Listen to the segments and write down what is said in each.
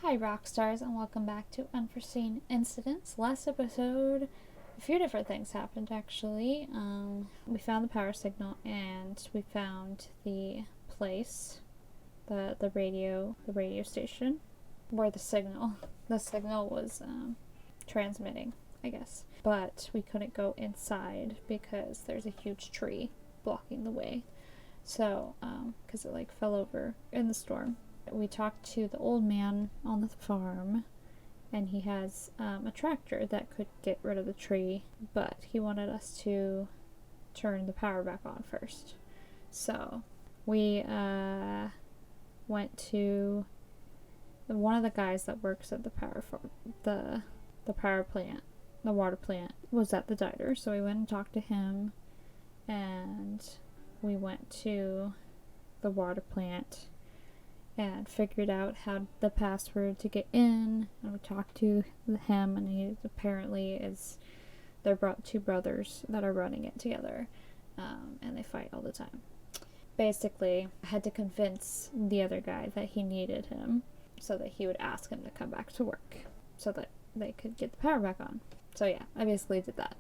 Hi Rockstars, and welcome back to Unforeseen Incidents. Last episode, a few different things happened actually. We found the power signal and we found the place, the radio station where the signal was transmitting, I guess. But we couldn't go inside because there's a huge tree blocking the way. So, because it fell over in the storm. We talked to the old man on the farm, and he has a tractor that could get rid of the tree, but he wanted us to turn the power back on first. So we went to one of the guys that works at the power farm, the power plant, the water plant was at the diner. So we went and talked to him, and we went to the water plant and figured out how the password to get in, and we talked to him, and he apparently they're two brothers that are running it together, and they fight all the time. Basically, I had to convince the other guy that he needed him so that he would ask him to come back to work so that they could get the power back on. So yeah, I basically did that.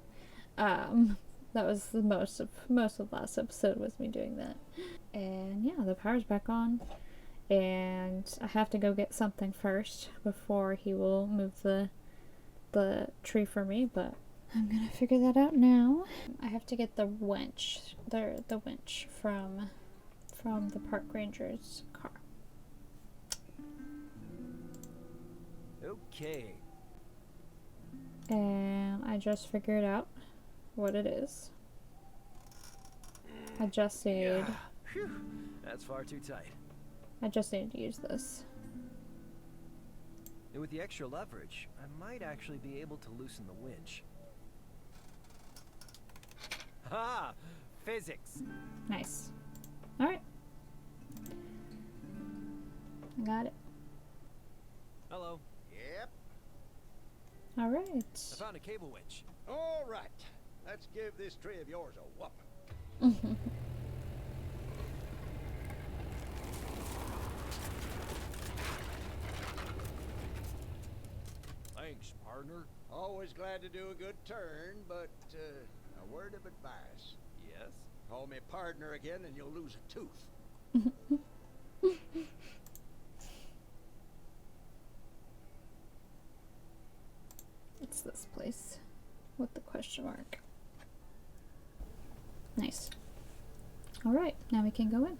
That was the most of last episode was me doing that. And yeah, the power's back on. And I have to go get something first before he will move the tree for me, but I'm gonna figure that out now. I have to get the winch, the winch from the park ranger's car. Okay. And I just figured out what it is. I just need... Yeah. Whew. That's far too tight. I just need to use this. And with the extra leverage, I might actually be able to loosen the winch. Ha! Physics! Nice. Alright. I got it. Hello. Yep. Alright. I found a cable winch. All right. Let's give this tree of yours a whoop. Thanks, partner. Always glad to do a good turn, but a word of advice. Yes? Call me partner again and you'll lose a tooth. It's this place with the question mark. Nice. Alright, now we can go in.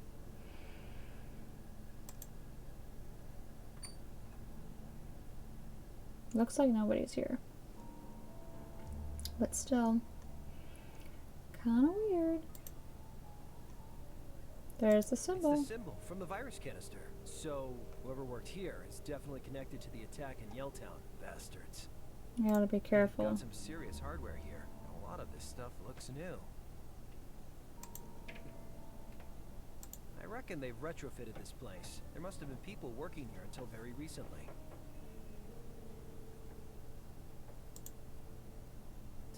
Looks like nobody's here. But still, kinda weird. There's the symbol. It's the symbol from the virus canister. So, whoever worked here is definitely connected to the attack in Yelltown. Bastards. You gotta be careful. Got some serious hardware here. A lot of this stuff looks new. I reckon they've retrofitted this place. There must have been people working here until very recently.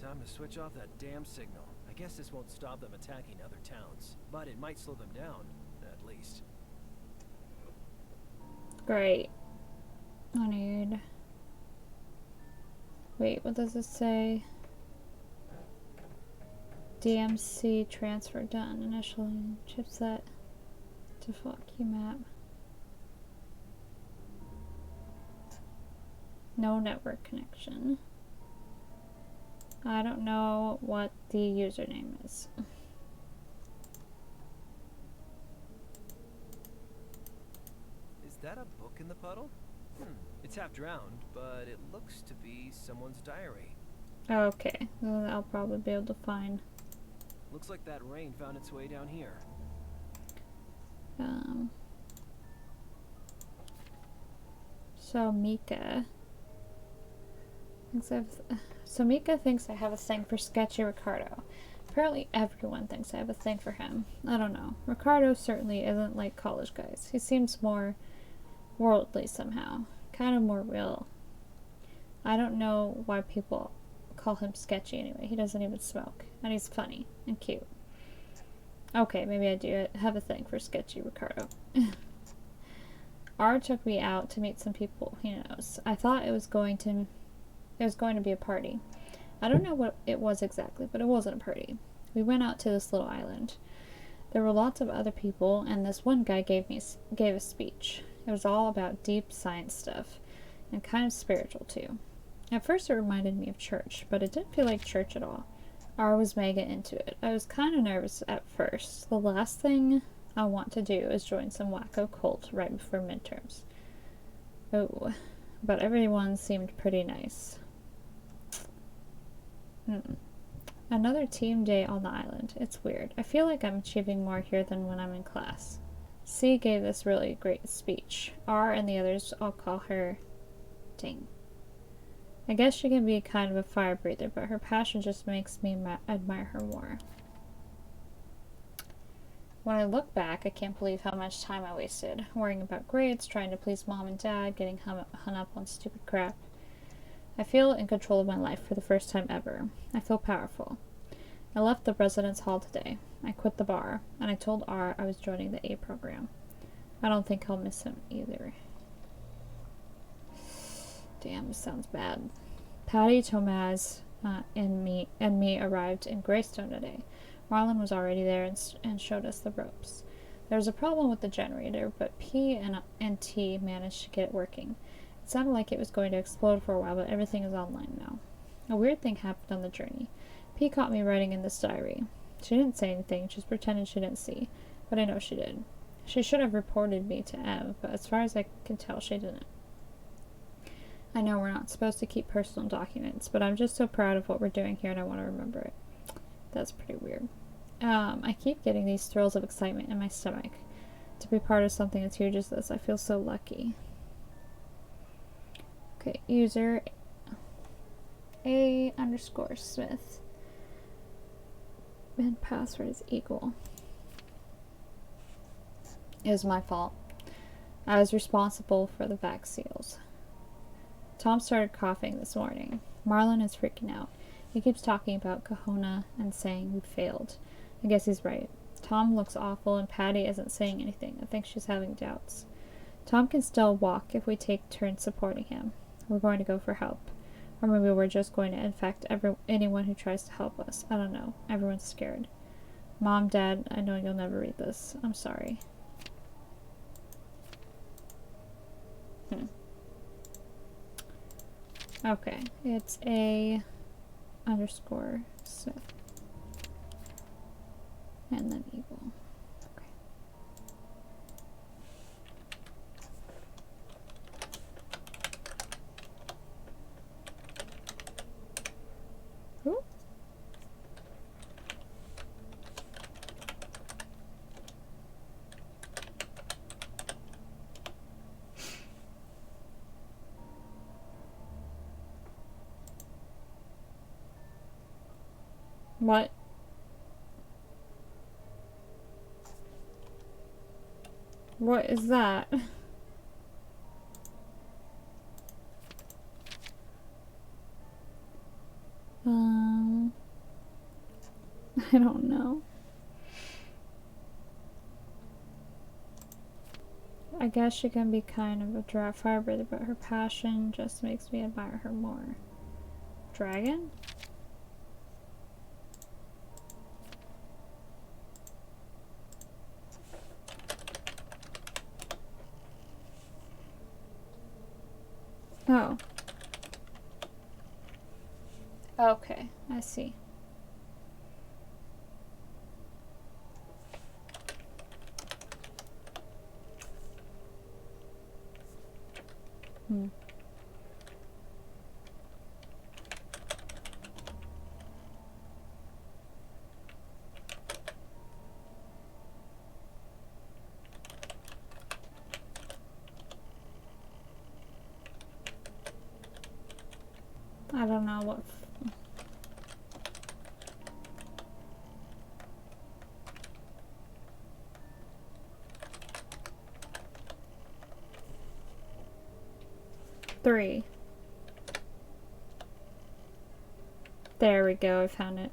Time to switch off that damn signal. I guess this won't stop them attacking other towns, but it might slow them down, at least. Great. I need... Wait, what does it say? DMC transfer done. Initially, chipset to fuck you map. No network connection. I don't know what the username is. Is that a book in the puddle? It's half drowned, but it looks to be someone's diary. Okay, well, I'll probably be able to find. Looks like that rain found its way down here. So Mika thinks I have a thing for Sketchy Ricardo. Apparently everyone thinks I have a thing for him. I don't know. Ricardo certainly isn't like college guys. He seems more worldly somehow. Kind of more real. I don't know why people call him sketchy anyway. He doesn't even smoke. And he's funny and cute. Okay, maybe I do have a thing for Sketchy Ricardo. R took me out to meet some people he knows. I thought it was going to be a party. I don't know what it was exactly, but it wasn't a party. We went out to this little island. There were lots of other people, and this one guy gave a speech. It was all about deep science stuff, and kind of spiritual too. At first it reminded me of church, but it didn't feel like church at all. R was mega into it. I was kind of nervous at first. The last thing I want to do is join some wacko cult right before midterms. Oh, but everyone seemed pretty nice. Another team day on the island. It's weird. I feel like I'm achieving more here than when I'm in class. C gave this really great speech. R and the others, I'll call her Ding. I guess she can be kind of a fire breather, but her passion just makes me admire her more. When I look back, I can't believe how much time I wasted, worrying about grades, trying to please mom and dad, getting hung up on stupid crap. I feel in control of my life for the first time ever. I feel powerful. I left the residence hall today. I quit the bar, and I told R I was joining the A program. I don't think I'll miss him either. Damn, this sounds bad. Patty, Tomaz, and me arrived in Greystone today. Marlon was already there and showed us the ropes. There was a problem with the generator, but P and T managed to get it working. It sounded like it was going to explode for a while, but everything is online now. A weird thing happened on the journey. P caught me writing in this diary. She didn't say anything, just pretended she didn't see, but I know she did. She should have reported me to Ev, but as far as I can tell, she didn't. I know we're not supposed to keep personal documents, but I'm just so proud of what we're doing here and I want to remember it. That's pretty weird. I keep getting these thrills of excitement in my stomach. To be part of something as huge as this, I feel so lucky. Okay, user A_Smith. And password is equal. It was my fault. I was responsible for the vac seals. Tom started coughing this morning. Marlon is freaking out. He keeps talking about Kahuna and saying we failed. I guess he's right. Tom looks awful and Patty isn't saying anything. I think she's having doubts. Tom can still walk if we take turns supporting him. We're going to go for help. Or maybe we're just going to infect anyone who tries to help us. I don't know. Everyone's scared. Mom, Dad, I know you'll never read this. I'm sorry. Okay, it's A_Smith. And then equal. Okay. Ooh. What? What is that? I don't know. I guess she can be kind of a firebreather, but her passion just makes me admire her more. Dragon? Oh. Okay, I see. I don't know what. Three. There we go, I found it.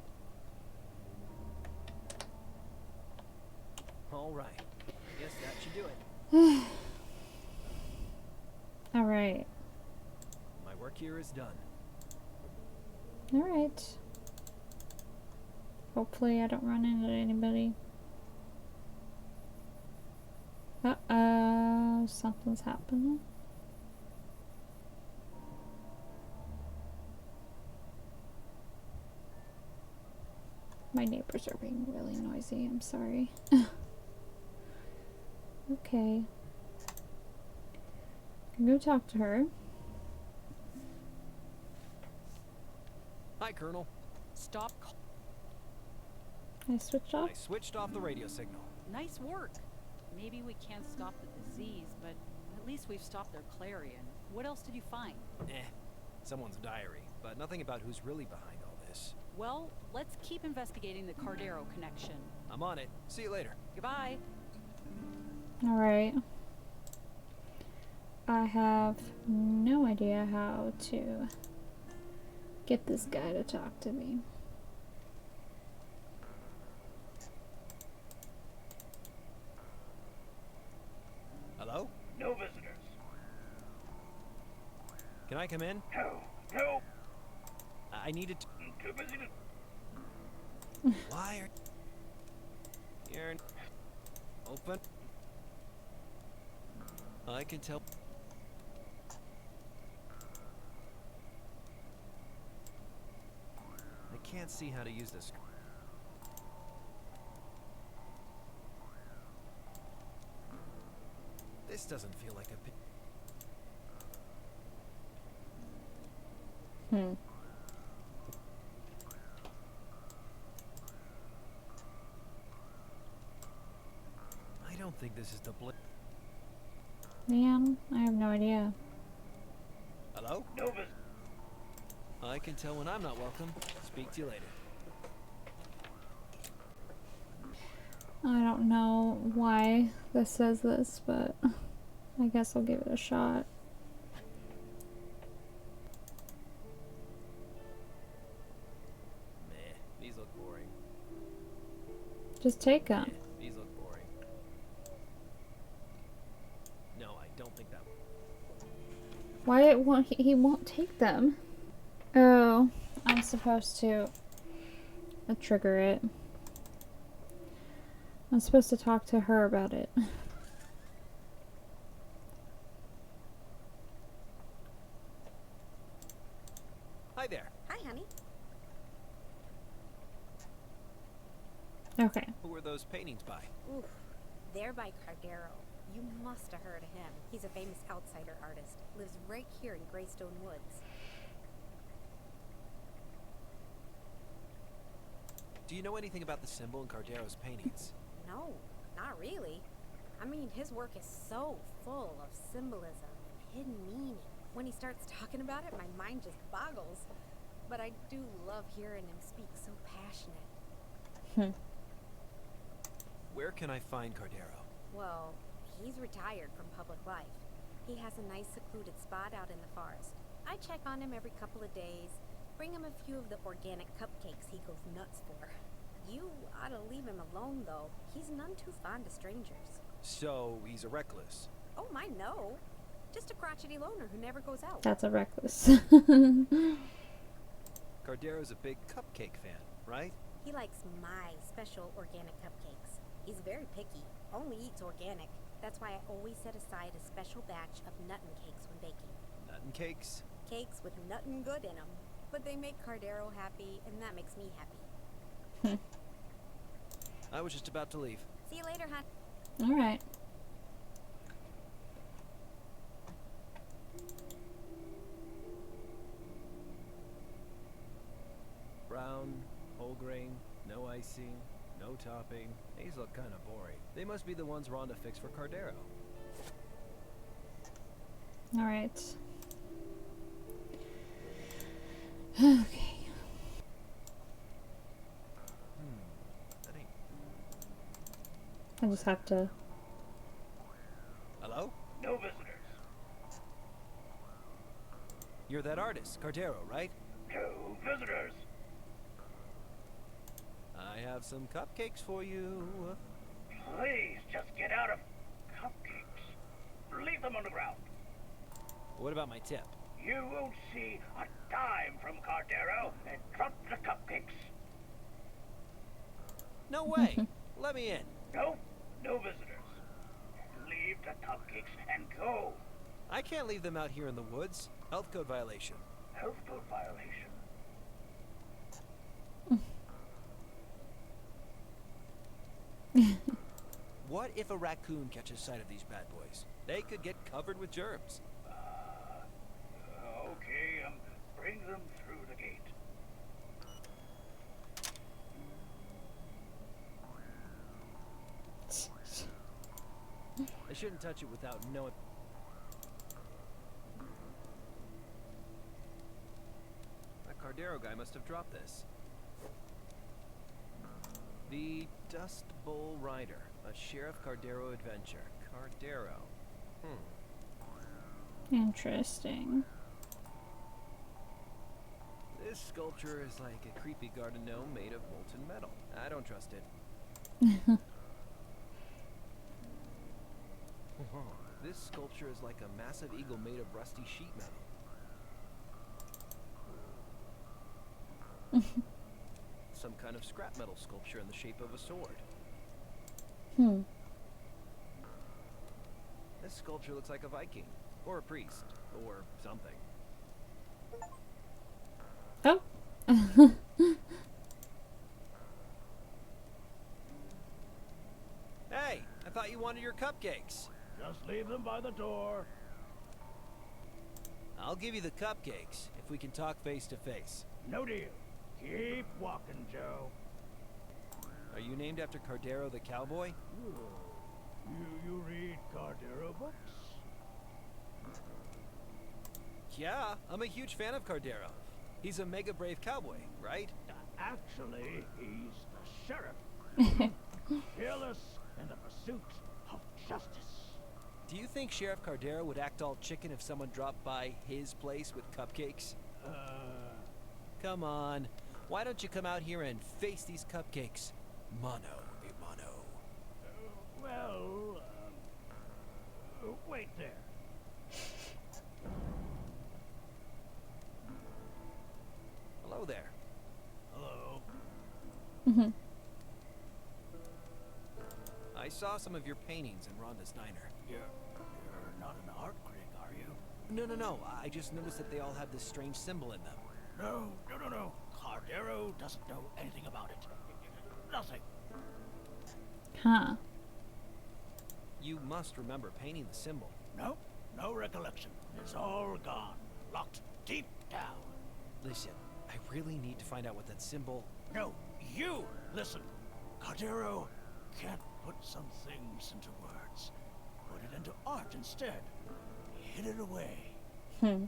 All right. I guess that should do it. Alright. My work here is done. Alright. Hopefully I don't run into anybody. Uh-oh, something's happening. My neighbors are being really noisy, I'm sorry. Okay. Can go talk to her. Hi, Colonel. Stop. I switched off? I switched off the radio signal. Nice work. Maybe we can't stop the disease, but at least we've stopped their clarion. What else did you find? Someone's diary, but nothing about who's really behind all this. Well, let's keep investigating the Cardero connection. I'm on it. See you later. Goodbye. Alright. I have no idea how to get this guy to talk to me. Hello? No visitors. Can I come in? No. I needed to... Too busy to... Why are... You're... Open? I can tell... I can't see how to use this. This doesn't feel like a... I don't think this is the Man, I have no idea. Hello? No visitors. I can tell when I'm not welcome. Speak to you later. I don't know why this says this, but I guess I'll give it a shot. Meh, these look boring. Just take them. Meh, these look boring. No, I don't think that one. Why won't he won't take them? Oh, I'm supposed to trigger it. I'm supposed to talk to her about it. Hi there. Hi, honey. Okay. Who were those paintings by? Oof. They're by Cardero. You must have heard of him. He's a famous outsider artist. Lives right here in Greystone Woods. Do you know anything about the symbol in Cardero's paintings? No, not really. I mean, his work is so full of symbolism and hidden meaning. When he starts talking about it, my mind just boggles. But I do love hearing him speak so passionate. Where can I find Cardero? Well, he's retired from public life. He has a nice secluded spot out in the forest. I check on him every couple of days, bring him a few of the organic cupcakes he goes nuts for. You ought to leave him alone, though. He's none too fond of strangers. So, he's a recluse. Oh, my, no. Just a crotchety loner who never goes out. That's a reckless. Cardero's a big cupcake fan, right? He likes my special organic cupcakes. He's very picky, only eats organic. That's why I always set aside a special batch of nuttin' cakes when baking. Nuttin' cakes? Cakes with nuttin' good in them. But they make Cardero happy, and that makes me happy. I was just about to leave. See you later, hon. Alright. Brown, whole grain, no icing, no topping. These look kind of boring. They must be the ones Rhonda fixed for Cardero. Alright. Okay. That ain't... I just have to... Hello? No visitors. You're that artist, Cardero, right? No visitors. I have some cupcakes for you. Please, just get out of cupcakes. Leave them on the ground. What about my tip? You won't see a dime from Cardero and drop the cupcakes. No way. Let me in. No, no visitors. Leave the cupcakes and go. I can't leave them out here in the woods. Health code violation. Health code violation. What if a raccoon catches sight of these bad boys? They could get covered with germs. Okay, bring them through the gate. I shouldn't touch it without knowing. That Cardero guy must have dropped this. The Dust Bowl Rider, a Sheriff Cardero adventure. Cardero. Interesting. This sculpture is like a creepy garden gnome made of molten metal. I don't trust it. This sculpture is like a massive eagle made of rusty sheet metal. Some kind of scrap metal sculpture in the shape of a sword. This sculpture looks like a Viking, or a priest, or something. Oh. Hey, I thought you wanted your cupcakes. Just leave them by the door. I'll give you the cupcakes if we can talk face to face. No deal. Keep walking, Joe. Are you named after Cardero the cowboy? You read Cardero books? Yeah, I'm a huge fan of Cardero. He's a mega brave cowboy, right? Actually, he's the sheriff. Fearless in the pursuit of justice. Do you think Sheriff Cardero would act all chicken if someone dropped by his place with cupcakes? Come on. Why don't you come out here and face these cupcakes? Mano a mano. Wait there. Hello there. Hello. I saw some of your paintings in Rhonda's diner. You're not an art critic, are you? No. I just noticed that they all have this strange symbol in them. No. Cardero doesn't know anything about it. Nothing. Huh. You must remember painting the symbol. No recollection. It's all gone. Locked deep down. Listen, I really need to find out what that symbol... No, you listen. Cardero can't put some things into words. Put it into art instead. Hid it away. You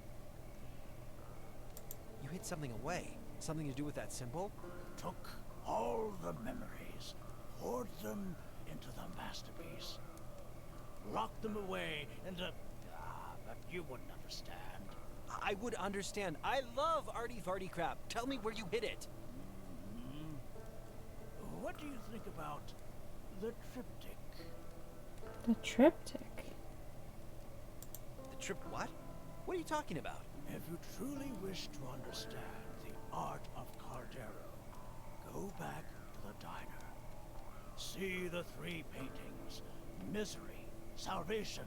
hid something away? Something to do with that symbol? Took all the memories, poured them into the masterpiece. Locked them away into... but you wouldn't understand. I would understand. I love arty-farty crap. Tell me where you hid it. What do you think about the triptych? The triptych. The trip what? What are you talking about? If you truly wish to understand the art of Cardero, go back to the diner. See the three paintings: Misery, Salvation,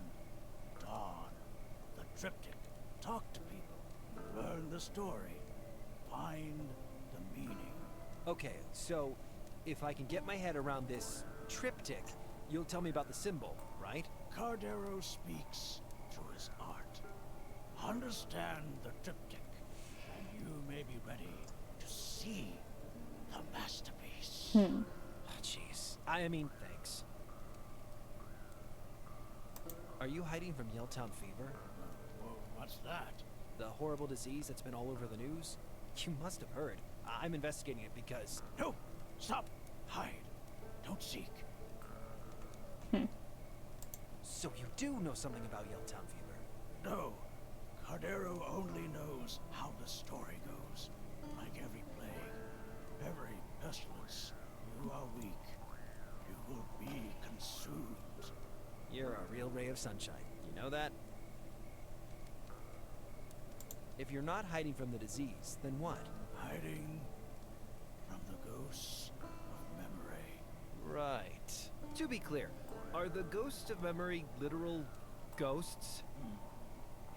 Dawn. The triptych. Talk to people. Learn the story. Find the meaning. Okay, so if I can get my head around this triptych, you'll tell me about the symbol, right? Cardero speaks through his art. Understand the triptych, and you may be ready to see the masterpiece. Jeez. I mean, thanks. Are you hiding from Yelltown fever? Whoa, what's that? The horrible disease that's been all over the news? You must have heard. I'm investigating it because... No! Stop! Hide! Don't seek. So you do know something about Yelltown fever? No. Cardero only knows how the story goes. Like every plague, every pestilence, you are weak. You will be consumed. You're a real ray of sunshine. You know that? If you're not hiding from the disease, then what? Hiding from the ghosts of memory. Right. To be clear, are the ghosts of memory literal ghosts?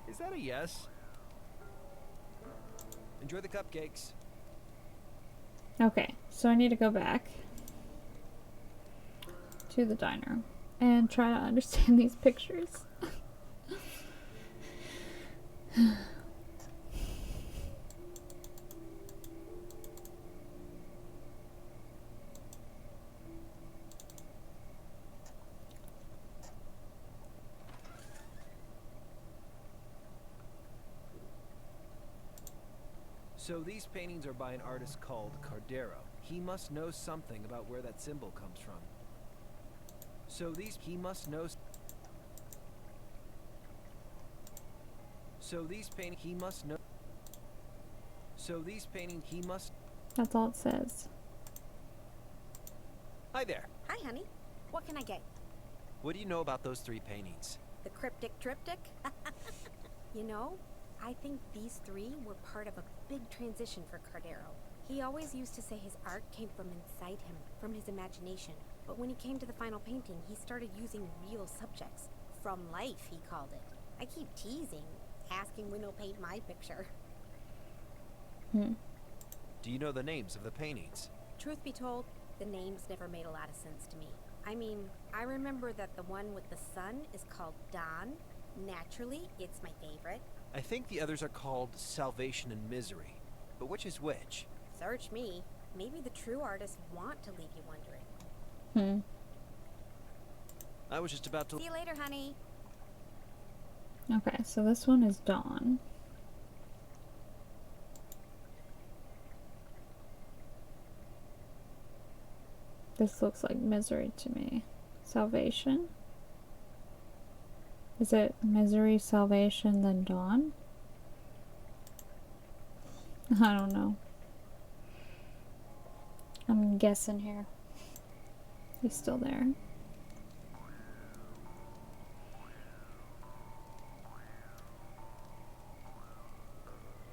Is that a yes? Enjoy the cupcakes. Okay, so I need to go back to the diner and try to understand these pictures. So these paintings are by an artist called Cardero. He must know something about where that symbol comes from. So these painting he must. That's all it says. Hi there. Hi, honey. What can I get? What do you know about those 3 paintings? The cryptic triptych? You know, I think these 3 were part of a big transition for Cardero. He always used to say his art came from inside him, from his imagination. But when he came to the final painting, he started using real subjects. From life, he called it. I keep teasing, asking when he'll paint my picture. Do you know the names of the paintings? Truth be told, the names never made a lot of sense to me. I mean, I remember that the one with the sun is called Dawn. Naturally, it's my favorite. I think the others are called Salvation and Misery. But which is which? Search me. Maybe the true artists want to leave you wondering. I was just about to... See you later, honey. Okay, so this one is Dawn. This looks like Misery to me. Salvation? Is it Misery, Salvation, then Dawn? I don't know. I'm guessing here. He's still there.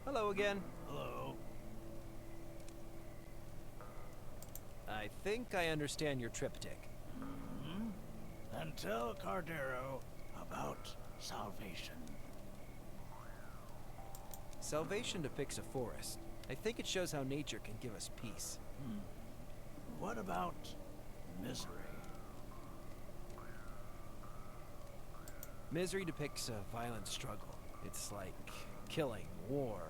Hello again. Hello. I think I understand your triptych. Then tell Cardero about salvation. Salvation depicts a forest. I think it shows how nature can give us peace. What about misery? Misery depicts a violent struggle. It's like killing, war.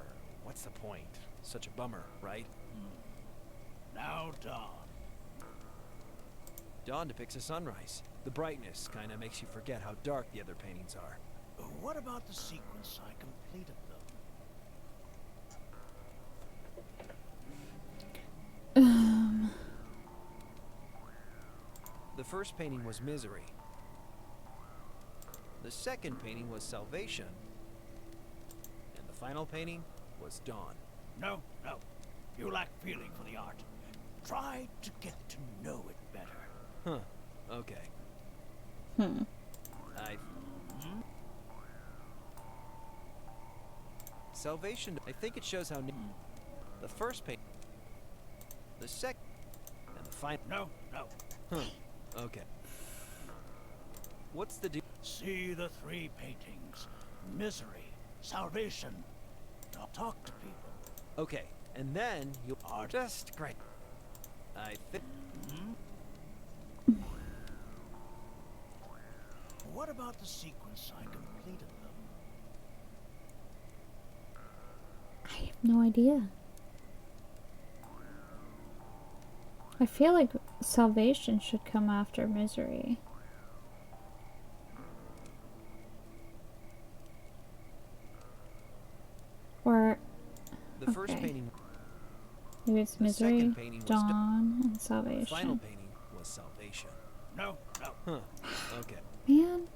What's the point? Such a bummer, right? Now Dawn. Dawn depicts a sunrise. The brightness kinda makes you forget how dark the other paintings are. What about the sequence I completed them? The first painting was Misery. The second painting was Salvation. And the final painting was Dawn. No. You lack feeling for the art. Try to get to know it better. Huh. Okay. Salvation, I think it shows how the first painting, the second, and the final. No. Huh. Okay. What's the deal? See the 3 paintings. Misery, salvation. Talk to people. Okay, and then you'll Art. just great. I think. What about the sequence I completed them? I have no idea. I feel like Salvation should come after Misery. Or The first okay. painting. Maybe it's The Misery, second painting was Dawn, and The final Salvation. painting was Salvation. No. Huh. Okay. Man.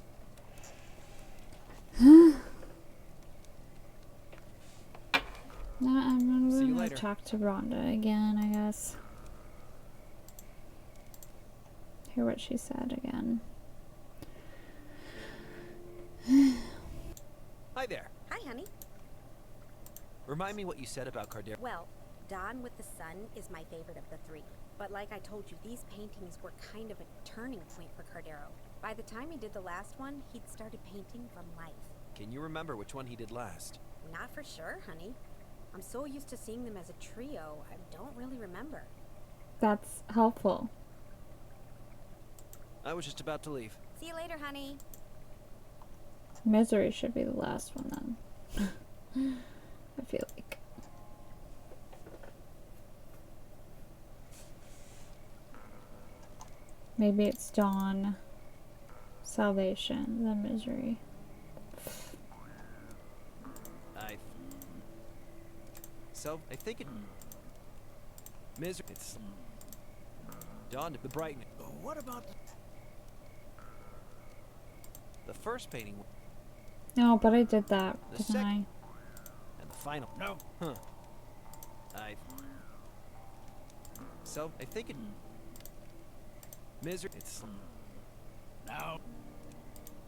Now I'm See you gonna later. talk to Rhonda again, I guess. Hear what she said again. Hi there. Hi, honey. Remind me what you said about Cardero. Well, Dawn with the Sun is my favorite of the three. But like I told you, these paintings were kind of a turning point for Cardero. By the time he did the last one, he'd started painting from life. Can you remember which one he did last? Not for sure, honey. I'm so used to seeing them as a trio, I don't really remember. That's helpful. I was just about to leave. See you later, honey. Misery should be the last one then. I feel like. Maybe it's Dawn, Salvation, then Misery. I think it... Misery... It's... Dawn to the brightness. What about The first painting... No, but I did that, The didn't I? And the final... No. Huh. I think it... Misery... It's... now?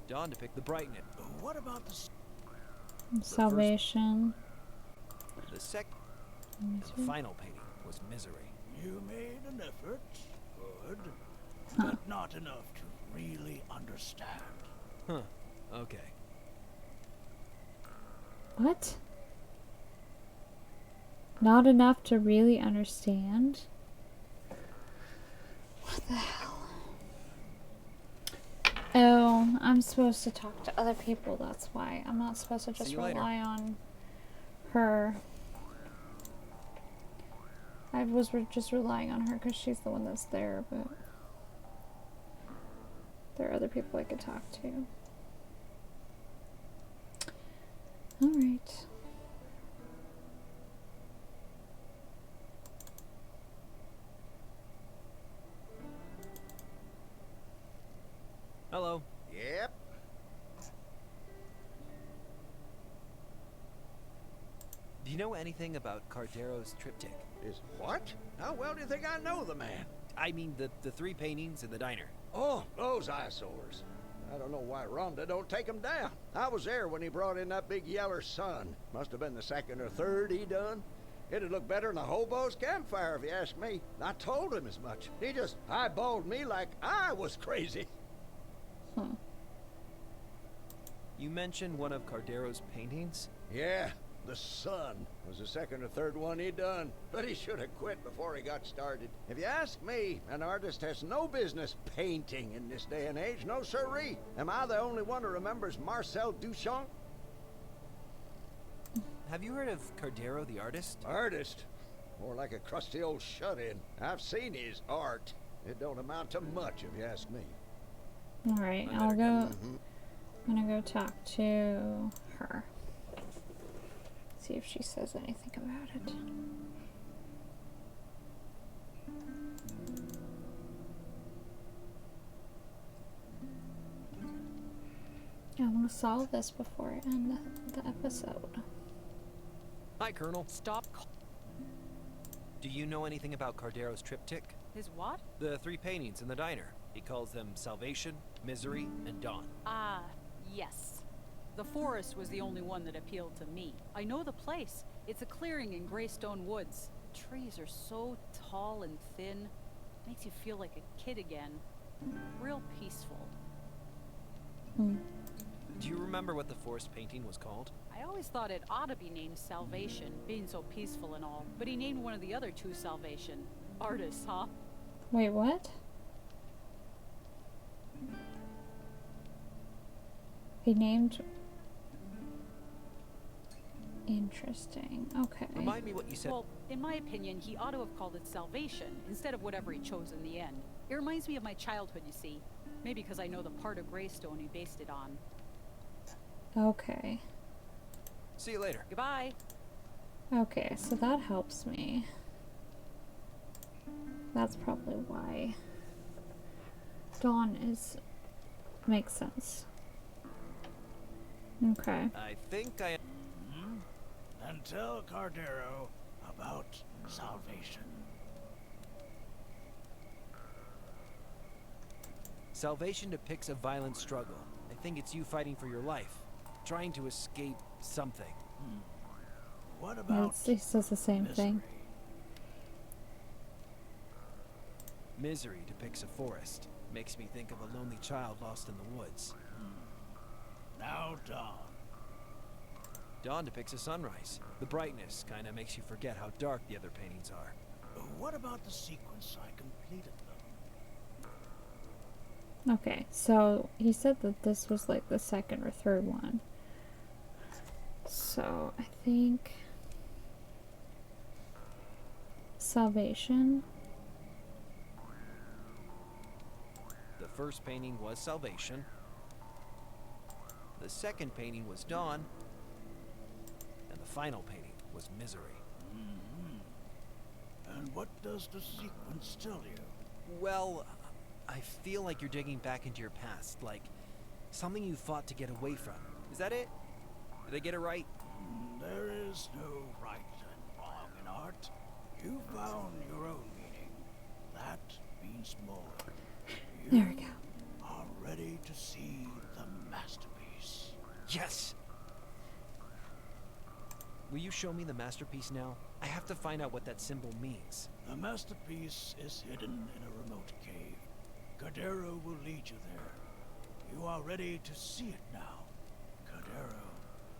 Dawn to pick the brightness. What about the Salvation. The second... Misery. The final painting was Misery. You made an effort. Good. Huh. But not enough to really understand. Huh. Okay. What? Not enough to really understand? What the hell? Oh, I'm supposed to talk to other people, that's why. I'm not supposed to just See you later. rely on her. I was just relying on her because she's the one that's there, but there are other people I could talk to. Alright. Hello. Yep. Do you know anything about Cardero's triptych? Is what? How well do you think I know the man? I mean, the three paintings in the diner. Oh, those eyesores. I don't know why Rhonda don't take them down. I was there when he brought in that big yeller sun. Must have been the second or third he done. It'd look better than a hobo's campfire if you ask me. I told him as much. He just eyeballed me like I was crazy. Hmm. You mentioned one of Cardero's paintings? Yeah, the sun was the second or third one he done. But he should have quit before he got started. If you ask me, an artist has no business painting in this day and age. No siree. Am I the only one who remembers Marcel Duchamp? Have you heard of Cardero the artist? Artist? More like a crusty old shut-in. I've seen his art. It don't amount to much if you ask me. Alright, I I'll better go. I'm gonna go talk to her. See if she says anything about it. I want to solve this before I end the episode. Hi, Colonel. Stop. Do you know anything about Cardero's triptych? His what? The three paintings in the diner. He calls them Salvation, Misery, and Dawn. Ah, yes. The forest was the only one that appealed to me. I know the place. It's a clearing in Greystone Woods. Trees are so tall and thin. Makes you feel like a kid again. Real peaceful. Hmm. Do you remember what the forest painting was called? I always thought it ought to be named Salvation, being so peaceful and all. But he named one of the other two Salvation. Artists, huh? Wait, what? He named... Interesting. Okay. Remind me what you said. Well, in my opinion, he ought to have called it Salvation, instead of whatever he chose in the end. It reminds me of my childhood, you see. Maybe because I know the part of Greystone he based it on. Okay. See you later. Goodbye! Okay, so that helps me. That's probably why Dawn is... makes sense. Okay. I think I... And tell Cardero about salvation. Salvation depicts a violent struggle. I think it's you fighting for your life. Trying to escape something. What what about He says the same thing. Misery depicts a forest. Makes me think of a lonely child lost in the woods. Now, Dawn. Dawn depicts a sunrise. The brightness kinda makes you forget how dark the other paintings are. What about the sequence I completed them? Okay, so he said that this was like the second or third one. So I think Salvation. The first painting was Salvation. The second painting was Dawn. And the final painting was Misery. And what does the sequence tell you? Well, I feel like you're digging back into your past, like something you fought to get away from. Is that it? Did I get it right? There is no right and wrong in art. You found your own meaning. That means more. There we go. Are ready to see the masterpiece. Yes! Will you show me the masterpiece now? I have to find out what that symbol means. The masterpiece is hidden in a remote cave. Cardero will lead you there. You are ready to see it now. Cardero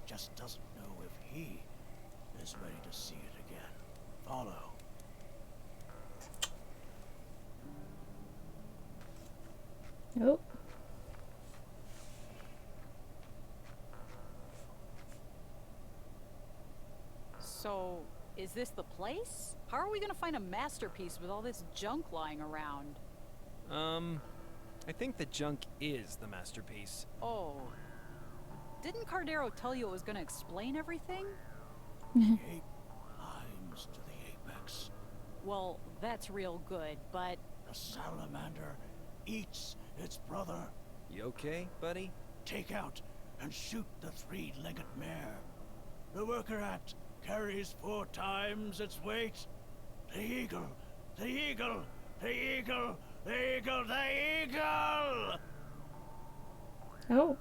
just doesn't know if he is ready to see it again. Follow. Nope. So, is this the place? How are we gonna find a masterpiece with all this junk lying around? I think the junk is the masterpiece. Oh. Didn't Cardero tell you it was gonna explain everything? The ape climbs to the apex. Well, that's real good, but The salamander eats its brother. You okay, buddy? Take out and shoot the three-legged mare. The worker ant carries 4 times its weight. The eagle, the eagle, the eagle, the eagle, the eagle! Oh.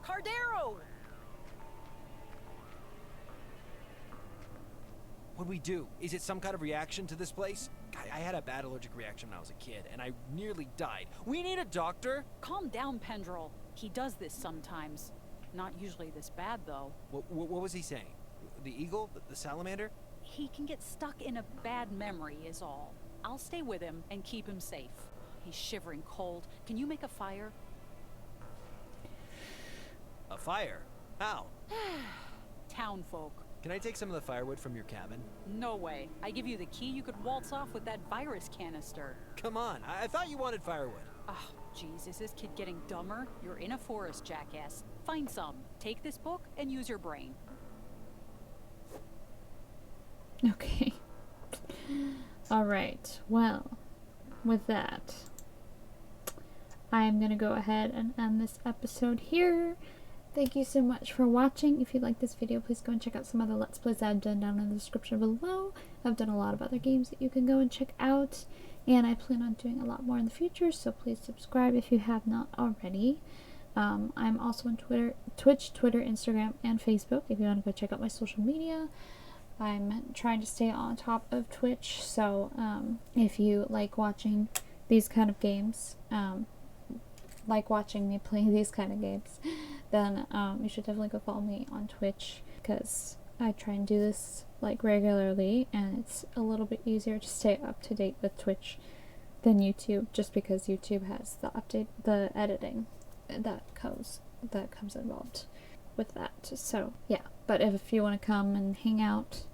Cardero! What do we do? Is it some kind of reaction to this place? I had a bad allergic reaction when I was a kid, and I nearly died. We need a doctor! Calm down, Pendrell. He does this sometimes. Not usually this bad, though. What was he saying? The eagle? The salamander? He can get stuck in a bad memory, is all. I'll stay with him and keep him safe. He's shivering cold. Can you make a fire? A fire? How? Townfolk. Can I take some of the firewood from your cabin? No way. I give you the key, you could waltz off with that virus canister. Come on, I thought you wanted firewood. Oh, jeez, is this kid getting dumber? You're in a forest, jackass. Find some. Take this book and use your brain. Okay. Alright, well, with that, I'm gonna go ahead and end this episode here. Thank you so much for watching. If you like this video, please go and check out some other Let's Plays I've done down in the description below. I've done a lot of other games that you can go and check out, and I plan on doing a lot more in the future, so please subscribe if you have not already. I'm also on Twitch, Twitter, Instagram, and Facebook if you want to go check out my social media. I'm trying to stay on top of Twitch, so if you like watching these kind of games, like watching me play these kind of games, then you should definitely go follow me on Twitch, because I try and do this like regularly, and it's a little bit easier to stay up to date with Twitch than YouTube, just because YouTube has the editing that comes involved with that. So yeah, but if you want to come and hang out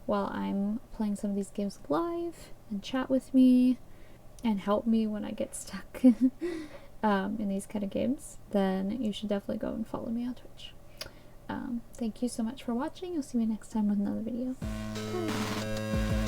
while I'm playing some of these games live and chat with me and help me when I get stuck in these kind of games, then you should definitely go and follow me on Twitch. Thank you so much for watching. I'll see you next time with another video. Bye.